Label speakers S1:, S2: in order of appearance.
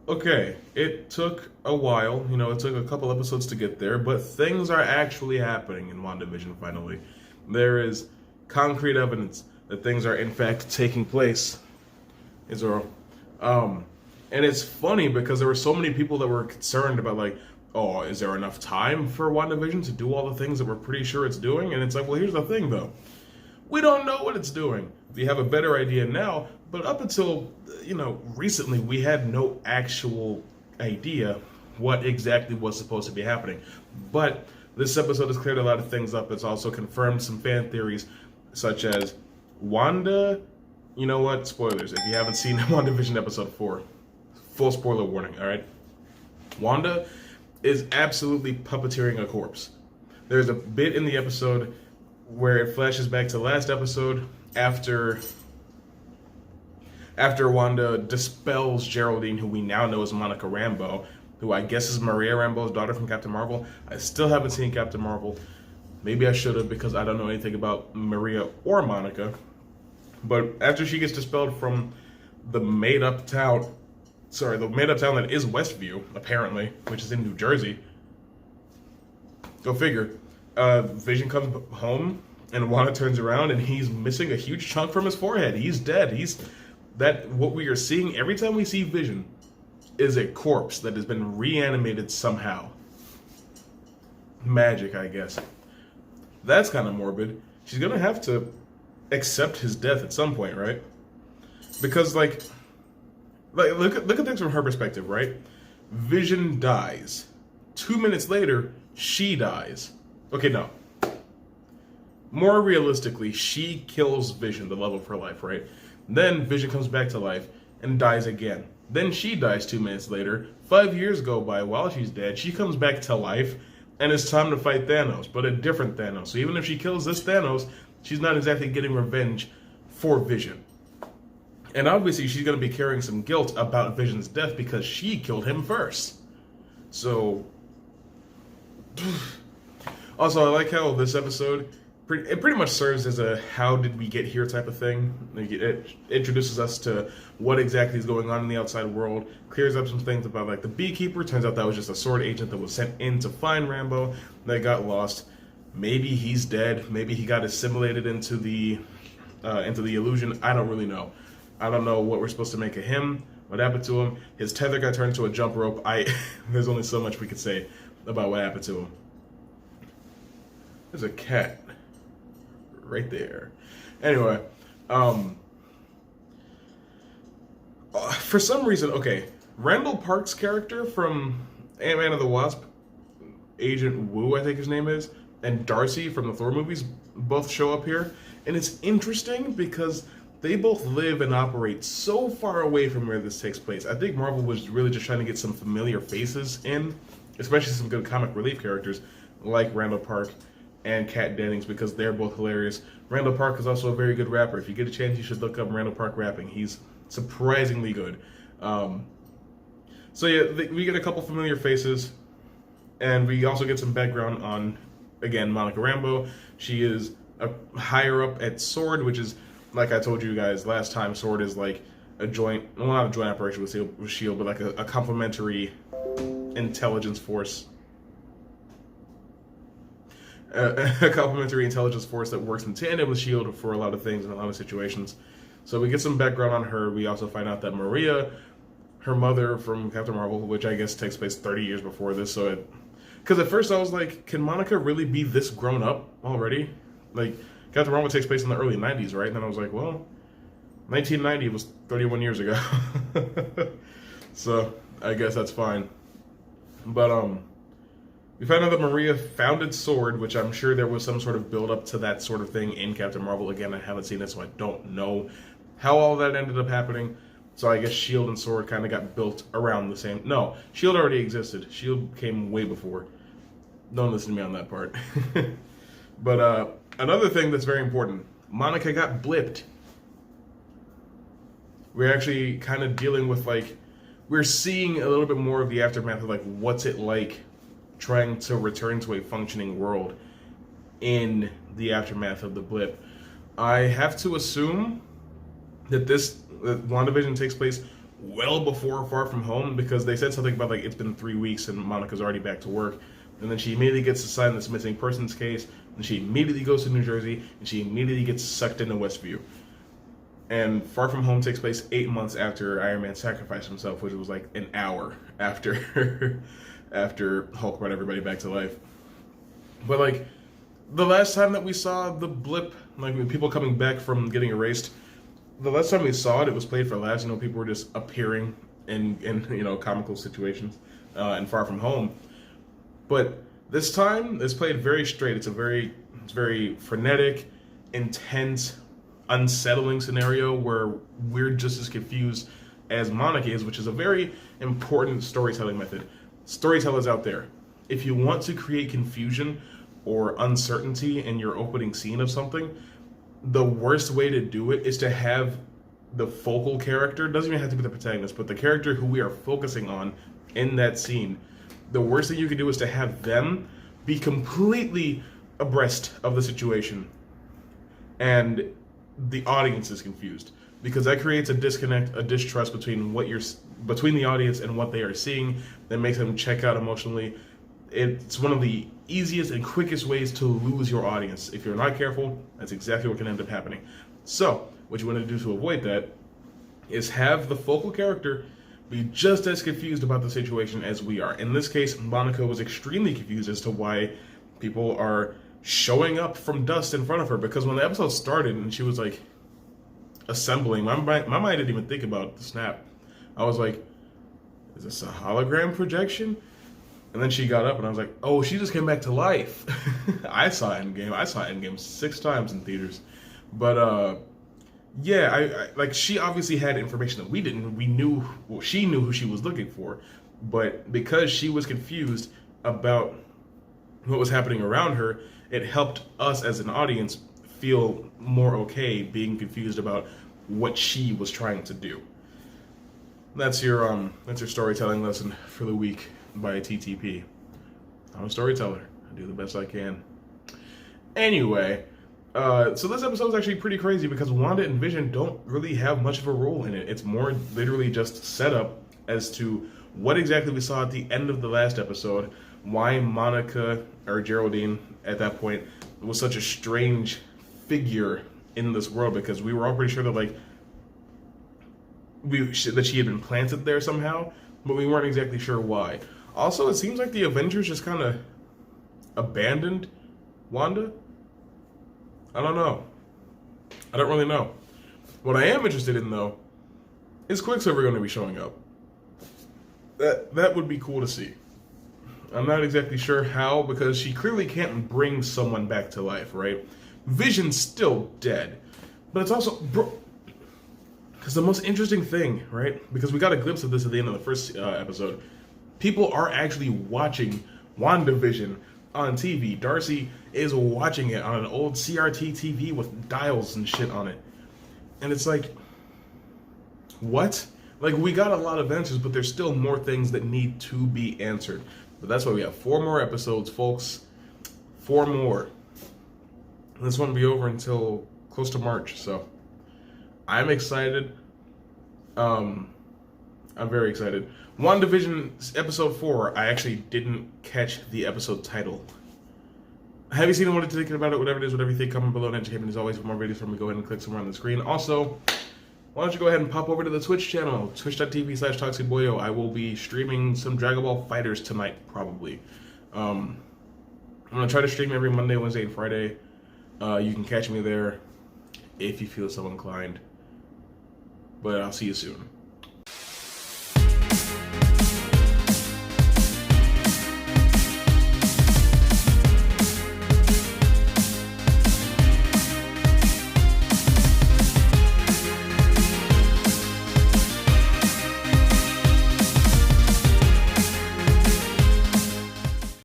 S1: Okay, it took a while. It took a couple episodes to get there, but things are actually happening in WandaVision finally. There is concrete evidence that things are in fact taking place. Israel. Um, and it's funny because there were so many people that were concerned about, like, oh, is there enough time for WandaVision to do all the things that we're pretty sure it's doing? And it's like, well, here's the thing though. We don't know what it's doing. We have a better idea now, but up until, recently, we had no actual idea what exactly was supposed to be happening. But this episode has cleared a lot of things up. It's also confirmed some fan theories, such as Wanda. You know what? Spoilers. If you haven't seen WandaVision episode 4, full spoiler warning, alright? Wanda is absolutely puppeteering a corpse. There's a bit in the episode where it flashes back to last episode after Wanda dispels Geraldine, who we now know is Monica Rambeau, who I guess is Maria Rambeau's daughter from Captain Marvel. I still haven't seen Captain Marvel. Maybe I should have because I don't know anything about Maria or Monica. But after she gets dispelled from the made-up town that is Westview, apparently, which is in New Jersey. Go figure. Vision comes home, and Wanda turns around, and he's missing a huge chunk from his forehead. He's dead. What we are seeing every time we see Vision is a corpse that has been reanimated somehow. Magic, I guess. That's kind of morbid. She's gonna have to accept his death at some point, right? Because look at things from her perspective, right? Vision dies. 2 minutes later, she dies. Okay, no. More realistically, she kills Vision, the love of her life, right? Then Vision comes back to life and dies again. Then she dies 2 minutes later. 5 years go by while she's dead. She comes back to life, and it's time to fight Thanos, but a different Thanos. So even if she kills this Thanos, she's not exactly getting revenge for Vision. And obviously she's going to be carrying some guilt about Vision's death because she killed him first. So, also I like how this episode, it pretty much serves as a how did we get here type of thing. It introduces us to what exactly is going on in the outside world, clears up some things about the beekeeper. Turns out that was just a sword agent that was sent in to find Rambeau that got lost. Maybe he's dead. Maybe he got assimilated into the illusion. I don't really know. I don't know what we're supposed to make of him. What happened to him? His tether got turned into a jump rope. There's only so much we could say about what happened to him. There's a cat right there. Anyway, for some reason, okay, Randall Park's character from Ant-Man and the Wasp, Agent Wu, I think his name is, and Darcy from the Thor movies both show up here. And it's interesting because they both live and operate so far away from where this takes place. I think Marvel was really just trying to get some familiar faces in, especially some good comic relief characters like Randall Park and Kat Dennings, because they're both hilarious. Randall Park is also a very good rapper. If you get a chance, you should look up Randall Park rapping. He's surprisingly good. So yeah, we get a couple familiar faces, and we also get some background on, again, Monica Rambeau. She is a higher up at SWORD, which is, like I told you guys last time, SWORD is like a joint, well, not a joint operation with S.H.I.E.L.D., but like a complementary intelligence force. A complementary intelligence force that works in tandem with S.H.I.E.L.D. for a lot of things in a lot of situations. So we get some background on her. We also find out that Maria, her mother from Captain Marvel, which I guess takes place 30 years before this, because at first I was like, can Monica really be this grown up already? Like, Captain Marvel takes place in the early 90s, right? And then I was like, well, 1990 was 31 years ago. So, I guess that's fine. But, we found out that Maria founded SWORD, which I'm sure there was some sort of build-up to that sort of thing in Captain Marvel. Again, I haven't seen it, so I don't know how all that ended up happening. So I guess S.H.I.E.L.D. and SWORD kind of got built around the same... No, S.H.I.E.L.D. already existed. S.H.I.E.L.D. came way before. Don't listen to me on that part. But, another thing that's very important. Monica got blipped. We're actually kind of dealing with, we're seeing a little bit more of the aftermath of, what's it like trying to return to a functioning world in the aftermath of the blip. I have to assume that WandaVision takes place well before Far From Home, because they said something about like it's been 3 weeks and Monica's already back to work, and then she immediately gets assigned this missing persons case, and she immediately goes to New Jersey, and she immediately gets sucked into Westview. And Far From Home takes place 8 months after Iron Man sacrificed himself, which was like an hour after after Hulk brought everybody back to life. But like the last time that we saw the blip, like when people coming back from getting erased, the last time we saw it, it was played for laughs. You know, people were just appearing in you know, comical situations in Far From Home. But this time, it's played very straight. It's very frenetic, intense, unsettling scenario where we're just as confused as Monica is, which is a very important storytelling method. Storytellers out there, if you want to create confusion or uncertainty in your opening scene of something, the worst way to do it is to have the focal character, doesn't even have to be the protagonist, but the character who we are focusing on in that scene, the worst thing you can do is to have them be completely abreast of the situation, and the audience is confused, because that creates a disconnect, a distrust between between the audience and what they are seeing, that makes them check out emotionally. It's one of the easiest and quickest ways to lose your audience. If you're not careful, that's exactly what can end up happening. So, what you want to do to avoid that is have the focal character be just as confused about the situation as we are. In this case, Monica was extremely confused as to why people are showing up from dust in front of her, because when the episode started and she was like assembling, my mind didn't even think about the snap. I was like, is this a hologram projection? And then she got up and I was like, oh, she just came back to life. I saw Endgame 6 times in theaters. But yeah, I like, she obviously had information that we didn't. She knew who she was looking for, but because she was confused about what was happening around her, it helped us as an audience feel more okay being confused about what she was trying to do. That's your storytelling lesson for the week by TTP. I'm a storyteller. I do the best I can. Anyway, so this episode is actually pretty crazy because Wanda and Vision don't really have much of a role in it. It's more literally just setup as to what exactly we saw at the end of the last episode, why Monica, or Geraldine at that point, was such a strange figure in this world, because we were all pretty sure that like that she had been planted there somehow, but we weren't exactly sure why. Also, it seems like the Avengers just kind of abandoned Wanda. I don't know. I don't really know. What I am interested in, though, is Quicksilver going to be showing up. That would be cool to see. I'm not exactly sure how, because she clearly can't bring someone back to life, right? Vision's still dead. But it's also... because the most interesting thing, right? Because we got a glimpse of this at the end of the first episode. People are actually watching WandaVision on TV. Darcy is watching it on an old CRT TV with dials and shit on it. And it's like, what? Like, we got a lot of answers, but there's still more things that need to be answered. But that's why we have 4 more episodes, folks. 4 more. And this won't be over until close to March, so I'm excited. I'm very excited. WandaVision episode 4, I actually didn't catch the episode title. Have you seen it? What are you thinking about it? Whatever it is, whatever you think, comment below. And educate me as always. For more videos from me, go ahead and click somewhere on the screen. Also, why don't you go ahead and pop over to the Twitch channel, twitch.tv/ToxicBoyo. I will be streaming some Dragon Ball Fighters tonight, probably. I'm going to try to stream every Monday, Wednesday, and Friday. You can catch me there if you feel so inclined. But I'll see you soon.